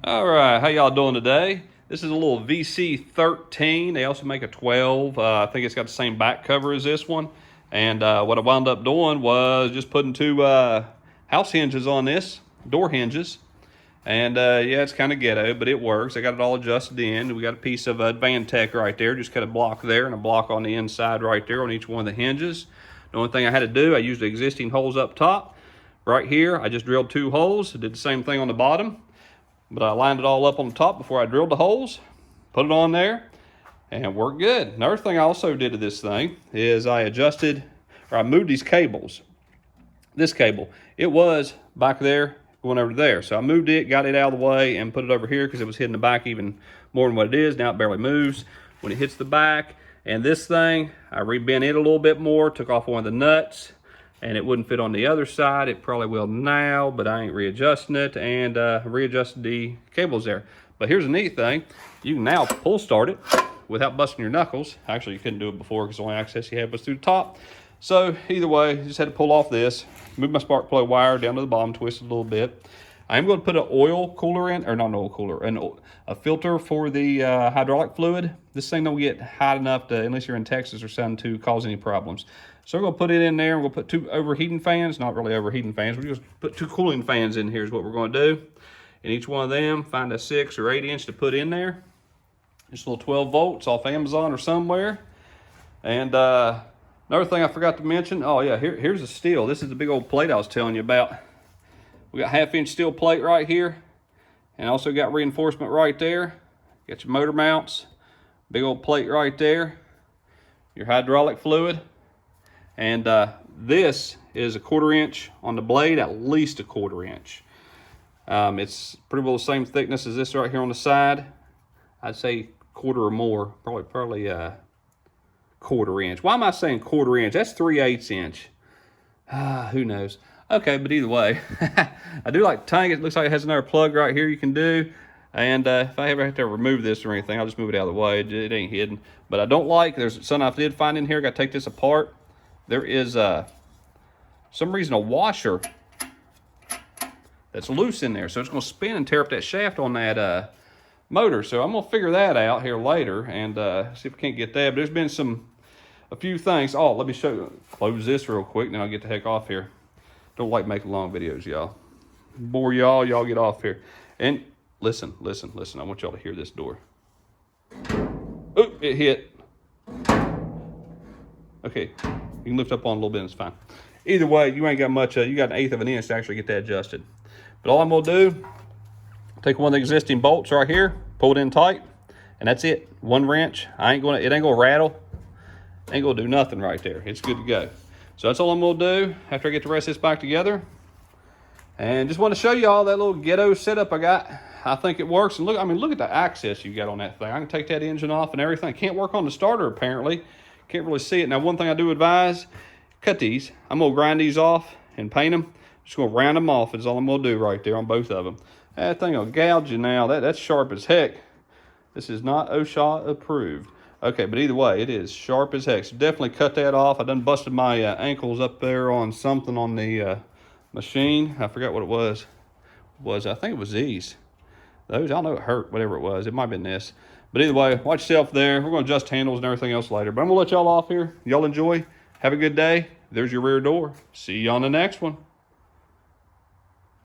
All right, how y'all doing today? This is a little VC13. They also make a 12. I think it's got the same back cover as this one. And what I wound up doing was just putting two house hinges on this, door hinges. And yeah, it's kind of ghetto, but it works. I got it all adjusted in. We got a piece of Advantech right there. Just cut a block there and a block on the inside right there on each one of the hinges. The only thing I had to do, I used the existing holes up top. Right here, I just drilled 2 holes. Did the same thing on the bottom. But I lined it all up on the top before I drilled the holes, put it on there, and it worked good. Another thing I also did to this thing is I moved these cables. This cable, it was back there going over there. So I moved it, got it out of the way, and put it over here because it was hitting the back even more than what it is. Now it barely moves when it hits the back. And this thing, I rebent it a little bit more, took off one of the nuts, and it wouldn't fit on the other side. It probably will now, but I ain't readjusting it, and readjusted the cables there. But here's a neat thing. You can now pull start it without busting your knuckles. Actually, you couldn't do it before because the only access you had was through the top. So either way, you just had to pull off this, move my spark plug wire down to the bottom, twist it a little bit. I am going to put an oil cooler in, or not an oil cooler, a filter for the hydraulic fluid. This thing don't get hot enough to, unless you're in Texas or something, to cause any problems. So we're going to put it in there. We're going to put 2 overheating fans, not really overheating fans. We're just put 2 cooling fans in here is what we're going to do. And each one of them, find a 6 or 8 inch to put in there. Just a little 12 volts off Amazon or somewhere. And another thing I forgot to mention, oh yeah, here's the steel. This is the big old plate I was telling you about. We got 1/2 inch steel plate right here. And also got reinforcement right there. Got your motor mounts, big old plate right there. Your hydraulic fluid. And this is a 1/4 inch on the blade, at least a 1/4 inch. It's pretty well the same thickness as this right here on the side. I'd say 1/4 or more, probably 1/4 inch. Why am I saying 1/4 inch? That's 3/8 inch. Who knows? Okay, but either way, I do like tying it. It looks like it has another plug right here you can do. And if I ever have to remove this or anything, I'll just move it out of the way. It ain't hidden. But I don't like, there's something I did find in here. Got to take this apart. There is some reason a washer that's loose in there, so it's going to spin and tear up that shaft on that motor. So I'm going to figure that out here later and see if I can't get that. But there's been a few things. Oh, let me show you. Close this real quick, then I'll get the heck off here. Don't like making long videos, y'all. Bore y'all get off here. And listen. I want y'all to hear this door. Oh, it hit. Okay. You can lift up on a little bit, it's fine. Either way, you ain't got much, you got 1/8 of an inch to actually get that adjusted. But all I'm gonna do, take one of the existing bolts right here, pull it in tight, and that's it. 1 wrench. It ain't gonna rattle. Ain't gonna do nothing right there. It's good to go. So that's all I'm gonna do after I get the rest of this back together. And just want to show y'all that little ghetto setup I got. I think it works. And look at the access you got on that thing. I can take that engine off and everything. Can't work on the starter apparently. Can't really see it. Now, one thing I do advise, cut these. I'm going to grind these off and paint them. Just going to round them off is all I'm going to do right there on both of them. That thing will gouge you now. That's sharp as heck. This is not OSHA approved. Okay, but either way, it is sharp as heck. So definitely cut that off. I done busted my ankles up there on something on the machine. I forgot what it was. I think it was these. Those, I know it hurt, whatever it was. It might have been this. But either way, watch yourself there. We're going to adjust handles and everything else later. But I'm going to let y'all off here. Y'all enjoy. Have a good day. There's your rear door. See you on the next one.